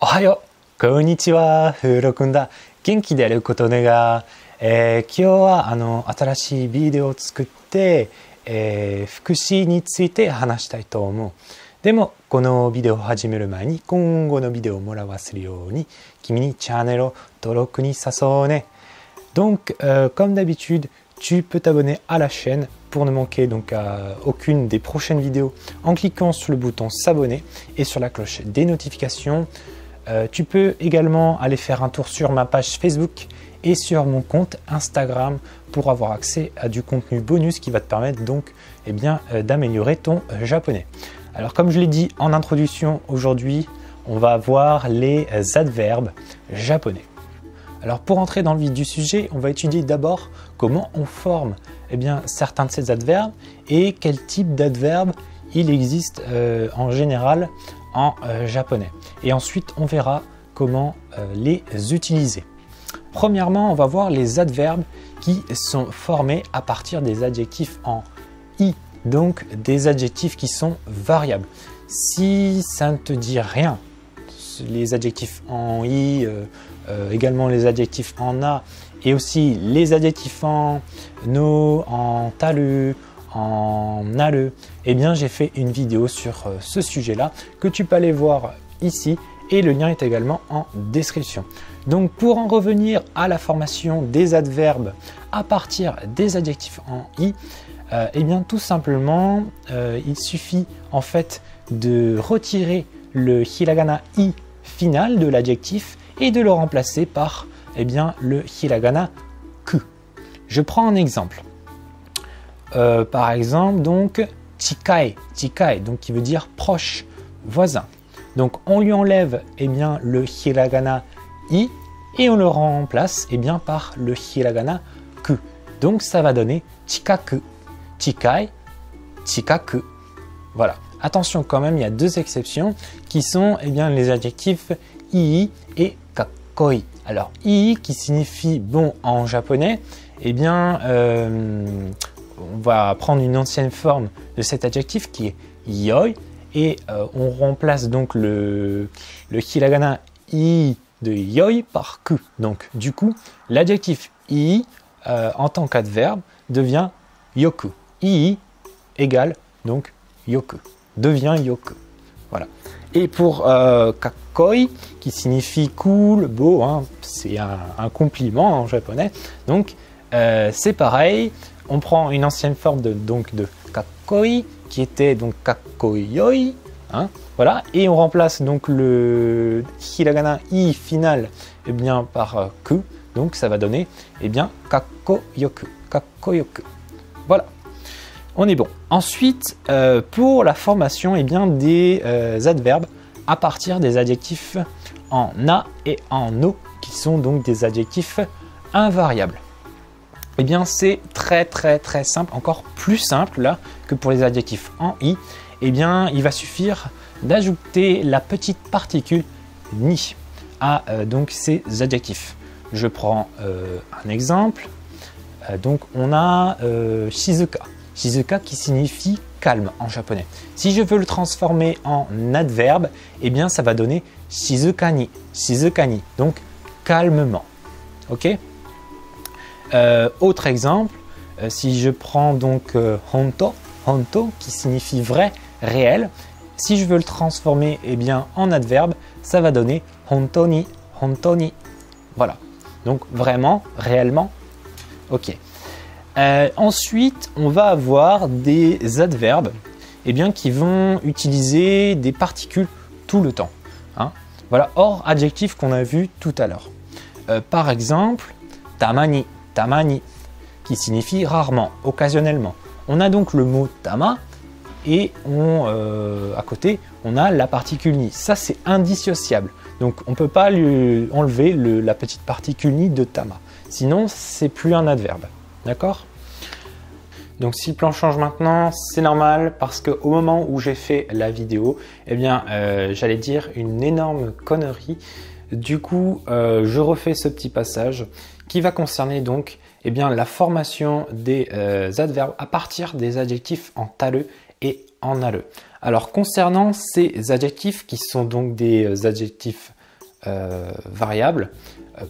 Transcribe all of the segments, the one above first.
おはよう、こんにちは、フロくんだ。元気であることねが、今日は新しいビデオを作って、福祉について話したいと思う。でも、このビデオを始める前に、今後のビデオをもらわせるように、君にチャンネルを登録に誘うね。Donc, comme d'habitude, tu peux t'abonner à la chaîne pour ne manquer donc aucune des prochaines vidéos en cliquant sur le bouton s'abonner et sur la cloche des notifications. Tu peux également aller faire un tour sur ma page Facebook et sur mon compte Instagram pour avoir accès à du contenu bonus qui va te permettre donc d'améliorer ton japonais. Alors comme je l'ai dit en introduction, aujourd'hui on va voir les adverbes japonais. Alors pour entrer dans le vif du sujet, on va étudier d'abord comment on forme certains de ces adverbes et quel type d'adverbes il existe en général en japonais. Et ensuite, on verra comment les utiliser. Premièrement, on va voir les adverbes qui sont formés à partir des adjectifs en i, donc des adjectifs qui sont variables. Si ça ne te dit rien, les adjectifs en i, également les adjectifs en a et aussi les adjectifs en no, en taru, en naru, eh bien j'ai fait une vidéo sur ce sujet-là que tu peux aller voir ici et le lien est également en description. Donc pour en revenir à la formation des adverbes à partir des adjectifs en i, eh bien tout simplement il suffit en fait de retirer le hiragana i final de l'adjectif et de le remplacer par le hiragana ku. Je prends un exemple. Par exemple, donc, chikai, chikai, donc qui veut dire proche, voisin. Donc, on lui enlève le hiragana i et on le remplace par le hiragana ku. Donc, ça va donner chikaku, chikai, chikaku. Voilà. Attention quand même, il y a deux exceptions qui sont les adjectifs ii et kakoi. Alors, ii qui signifie bon en japonais, on va prendre une ancienne forme de cet adjectif qui est yoi et on remplace donc le hiragana i de yoi par ku. Donc du coup, l'adjectif i en tant qu'adverbe devient yoku. I égale donc yoku, devient yoku. Voilà. Et pour kakoi, qui signifie cool, beau, hein, c'est un compliment en japonais, donc c'est pareil. On prend une ancienne forme de kakoi qui était donc kakoyoi, hein, voilà, et on remplace donc le hiragana i final par ku, donc ça va donner kakoyoku, kakoyoku. Voilà, on est bon. Ensuite, pour la formation des adverbes à partir des adjectifs en na et en no, qui sont donc des adjectifs invariables. C'est très simple, encore plus simple là que pour les adjectifs en i. Il va suffire d'ajouter la petite particule ni à donc ces adjectifs. Je prends un exemple. Donc on a shizuka. Shizuka qui signifie calme en japonais. Si je veux le transformer en adverbe, ça va donner shizukani, shizukani, donc calmement. Ok? Autre exemple, si je prends donc honto, honto qui signifie vrai, réel, si je veux le transformer en adverbe, ça va donner hontoni, hontoni. Voilà, donc vraiment, réellement, ok. Ensuite, on va avoir des adverbes qui vont utiliser des particules tout le temps. Hein. Voilà, hors adjectif qu'on a vu tout à l'heure. Par exemple, tamani. Tamani, qui signifie rarement, occasionnellement. On a donc le mot tama et à côté, on a la particule ni. Ça, c'est indissociable. Donc, on ne peut pas lui enlever la petite particule ni de tama. Sinon, c'est plus un adverbe. D'accord? Donc, si le plan change maintenant, c'est normal parce qu'au moment où j'ai fait la vidéo, j'allais dire une énorme connerie. Du coup, je refais ce petit passage qui va concerner donc la formation des adverbes à partir des adjectifs en taru et en naru. Alors concernant ces adjectifs qui sont donc des adjectifs variables.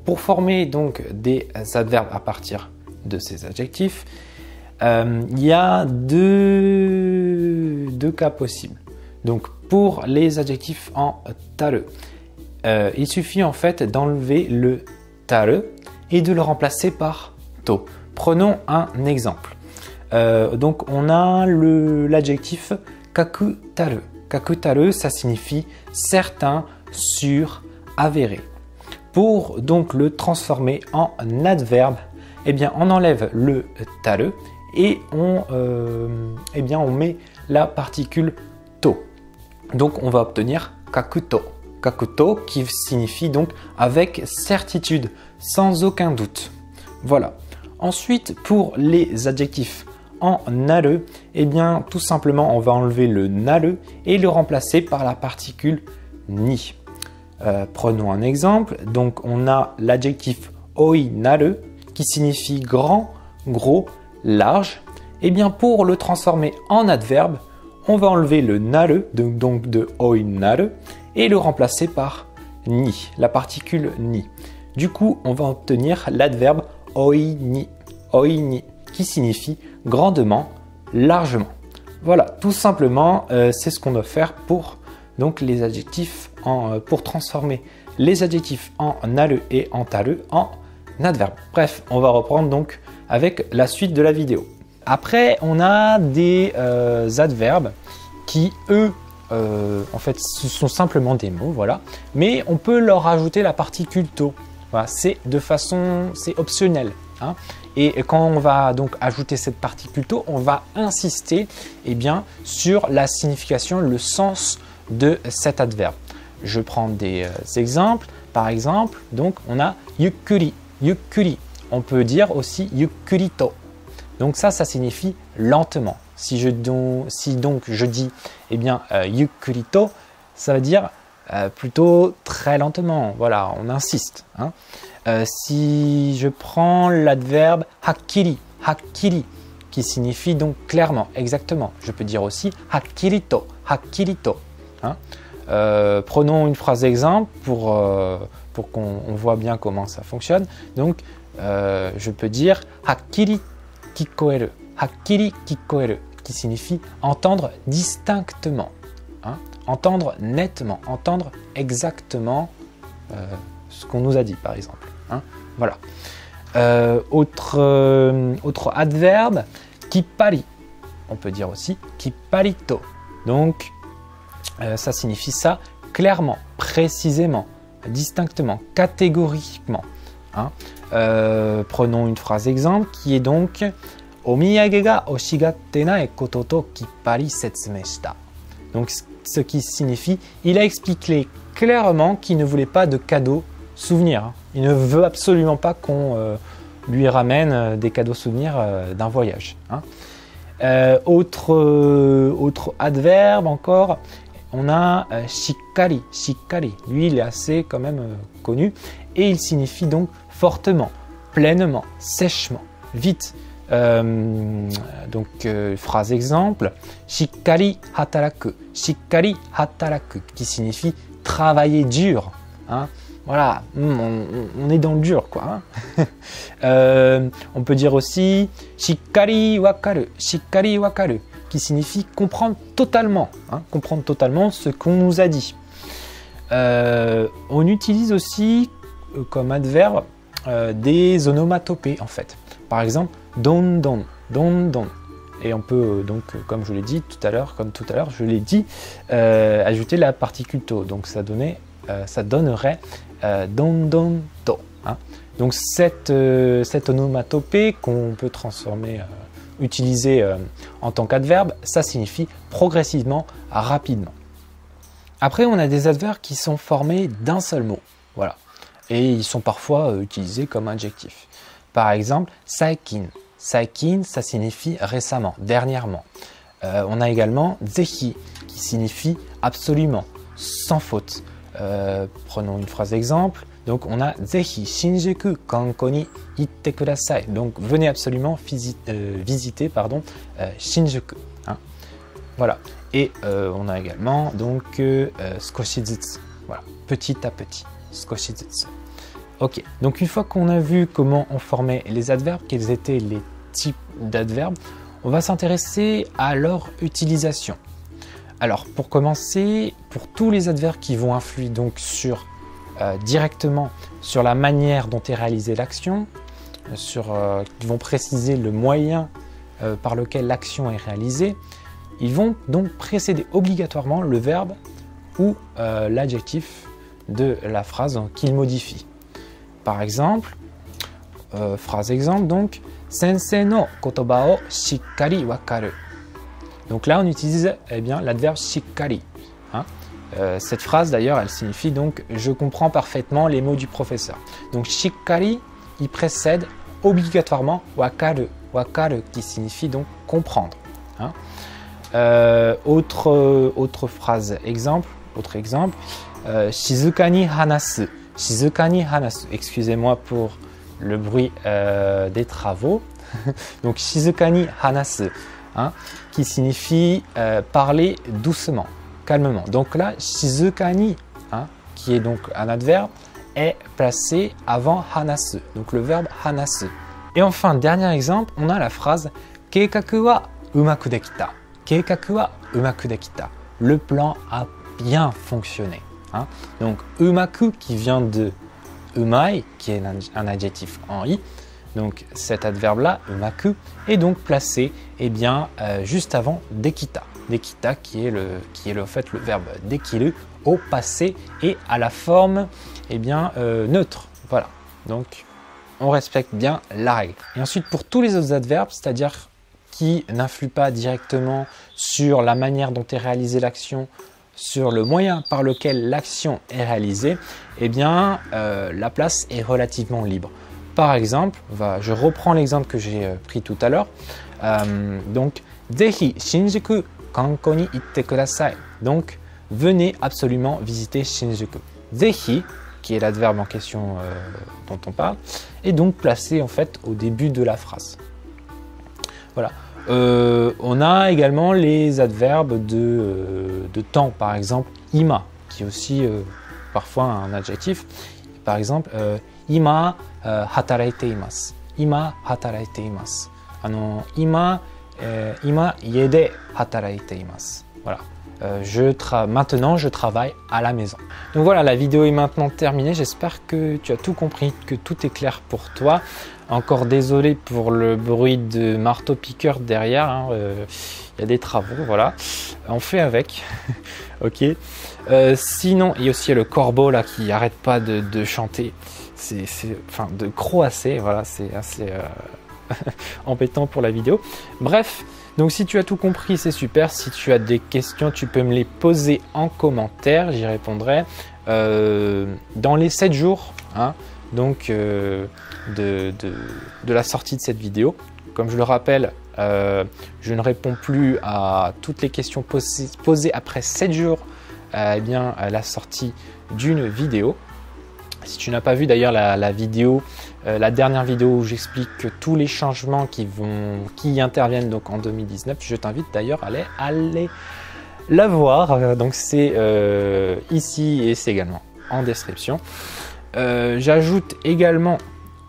Pour former donc des adverbes à partir de ces adjectifs, il y a deux cas possibles. Donc pour les adjectifs en taru, il suffit en fait d'enlever le taru et de le remplacer par to. Prenons un exemple. Donc on a l'adjectif kakutaru. Kakutaru, ça signifie certain, sûr, avéré. Pour donc le transformer en adverbe, eh bien on enlève le taru et on met la particule to. Donc on va obtenir kakuto. Kakuto qui signifie donc avec certitude, sans aucun doute. Voilà. Ensuite, pour les adjectifs en naru, eh bien tout simplement on va enlever le naru et le remplacer par la particule ni. Prenons un exemple. Donc on a l'adjectif oi naru qui signifie grand, gros, large. Et bien pour le transformer en adverbe, on va enlever le naru, donc de oi naru, et le remplacer par ni, la particule ni. Du coup, on va obtenir l'adverbe oi ni, qui signifie grandement, largement. Voilà, tout simplement, c'est ce qu'on doit faire pour donc les adjectifs pour transformer les adjectifs en naru et en taru en adverbe. Bref, on va reprendre donc avec la suite de la vidéo. Après, on a des adverbes qui, eux, en fait, ce sont simplement des mots, voilà. Mais on peut leur rajouter la particule to. Voilà, c'est optionnel. Hein. Et quand on va donc ajouter cette particule to, on va insister sur la signification, le sens de cet adverbe. Je prends des exemples. Par exemple, donc on a yukkuri, yukkuri. On peut dire aussi yukkurito. Donc ça signifie lentement. Si donc je dis yukkurito, ça veut dire plutôt très lentement. Voilà, on insiste. Hein. Si je prends l'adverbe hakkiri, hakkiri, qui signifie donc clairement, exactement. Je peux dire aussi hakkirito, hakkirito. Hein. Prenons une phrase d'exemple pour qu'on voit bien comment ça fonctionne. Donc, je peux dire hakkiri kikoeru, hakkiri kikoeru, qui signifie entendre distinctement, hein, entendre nettement, entendre exactement ce qu'on nous a dit, par exemple. Hein, voilà. Autre adverbe, kippari. On peut dire aussi kipparito. Donc, ça signifie ça clairement, précisément, distinctement, catégoriquement. Hein. Prenons une phrase exemple qui est donc omiyage ga oshigatte nai koto to kippari setsumei shita. Donc, ce qui signifie, il a expliqué clairement qu'il ne voulait pas de cadeaux souvenirs. Hein. Il ne veut absolument pas qu'on lui ramène des cadeaux souvenirs d'un voyage. Hein. Autre adverbe encore, on a shikkari, shikkari. Lui, il est assez quand même connu et il signifie donc fortement, pleinement, sèchement, vite. Phrase exemple, shikkari hataraku, qui signifie travailler dur. Hein. Voilà, on est dans le dur, quoi. Hein. On peut dire aussi shikkari wakaru, qui signifie comprendre totalement, hein, comprendre totalement ce qu'on nous a dit. On utilise aussi comme adverbe des onomatopées, en fait. Par exemple, don don, don don. Et on peut donc, comme je l'ai dit tout à l'heure, je l'ai dit, ajouter la particule to. Donc ça donnerait don don to. Hein. Donc cette onomatopée qu'on peut transformer, utiliser en tant qu'adverbe, ça signifie progressivement, rapidement. Après, on a des adverbes qui sont formés d'un seul mot. Voilà. Et ils sont parfois utilisés comme adjectifs. Par exemple, saikin. Saikin, ça signifie récemment, dernièrement. On a également zehi, qui signifie absolument, sans faute. Prenons une phrase d'exemple. Donc, on a zehi Shinjuku kanko ni itte kudasai. Donc, venez absolument visiter Shinjuku. Hein. Voilà. Et on a également donc skoshizutsu. Voilà, petit à petit. Skoshizutsu. Ok, donc une fois qu'on a vu comment on formait les adverbes, quels étaient les types d'adverbes, on va s'intéresser à leur utilisation. Alors pour commencer, pour tous les adverbes qui vont influer donc directement sur la manière dont est réalisée l'action, qui vont préciser le moyen par lequel l'action est réalisée, ils vont donc précéder obligatoirement le verbe ou l'adjectif de la phrase qu'ils modifient. Par exemple, phrase exemple donc, sensei no kotoba o shikkari wakaru. Donc là on utilise l'adverbe shikkari. Cette phrase d'ailleurs elle signifie donc je comprends parfaitement les mots du professeur. Donc shikkari il précède obligatoirement wakaru, wakaru qui signifie donc comprendre. Autre phrase exemple, shizuka ni hanasu. Shizuka ni hanasu. Excusez-moi pour le bruit des travaux. Donc shizuka ni hanasu, qui signifie parler doucement, calmement. Donc là, shizuka ni, qui est donc un adverbe, est placé avant hanasu, donc le verbe hanasu. Et enfin, dernier exemple, on a la phrase keikaku wa umaku dekita. Keikaku wa umaku dekita. Le plan a bien fonctionné. Donc umaku qui vient de umai, qui est un adjectif en i. Donc cet adverbe-là, umaku, est donc placé juste avant dekita. Dekita qui est le verbe dekiru au passé et à la forme neutre. Voilà, donc on respecte bien la règle. Et ensuite pour tous les autres adverbes, c'est-à-dire qui n'influent pas directement sur la manière dont est réalisée l'action, sur le moyen par lequel l'action est réalisée, la place est relativement libre. Par exemple, je reprends l'exemple que j'ai pris tout à l'heure. Donc, Zehi Shinjuku kanko ni itte kudasai. Donc, venez absolument visiter Shinjuku. Zehi, qui est l'adverbe en question dont on parle, est donc placé en fait au début de la phrase. Voilà. On a également les adverbes de temps, par exemple ima, qui est aussi parfois un adjectif. Par exemple, ima hataraite imasu. Ima hataraite imasu. Ima ie de hataraite imasu. Voilà. Maintenant, je travaille à la maison. Donc voilà, la vidéo est maintenant terminée. J'espère que tu as tout compris, que tout est clair pour toi. Encore désolé pour le bruit de marteau-piqueur derrière. Il y a des travaux, voilà. On fait avec. Ok. Sinon, il y a aussi le corbeau là qui n'arrête pas de chanter. Enfin, de croasser. Voilà, c'est assez embêtant pour la vidéo. Bref. Donc si tu as tout compris, c'est super. Si tu as des questions, tu peux me les poser en commentaire. J'y répondrai dans les 7 jours donc, de la sortie de cette vidéo. Comme je le rappelle, je ne réponds plus à toutes les questions posées après 7 jours à la sortie d'une vidéo. Si tu n'as pas vu d'ailleurs la vidéo, la dernière vidéo où j'explique tous les changements qui interviennent donc en 2019, je t'invite d'ailleurs à aller la voir. Donc c'est ici et c'est également en description. J'ajoute également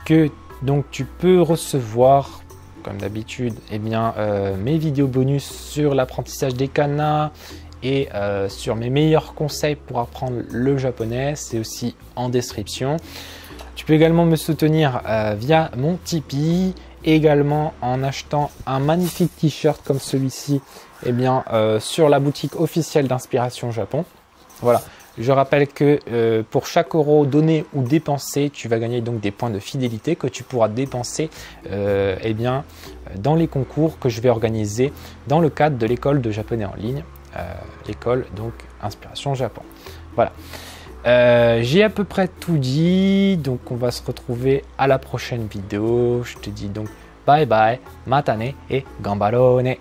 que donc tu peux recevoir, comme d'habitude, mes vidéos bonus sur l'apprentissage des kanas et sur mes meilleurs conseils pour apprendre le japonais. C'est aussi en description. Tu peux également me soutenir via mon Tipeee, également en achetant un magnifique t-shirt comme celui-ci sur la boutique officielle d'Inspiration Japon. Voilà. Je rappelle que pour chaque euro donné ou dépensé, tu vas gagner donc des points de fidélité que tu pourras dépenser dans les concours que je vais organiser dans le cadre de l'école de japonais en ligne, l'école donc Inspiration Japon. Voilà. J'ai à peu près tout dit, donc on va se retrouver à la prochaine vidéo. Je te dis donc bye bye, matane et gambaro ne.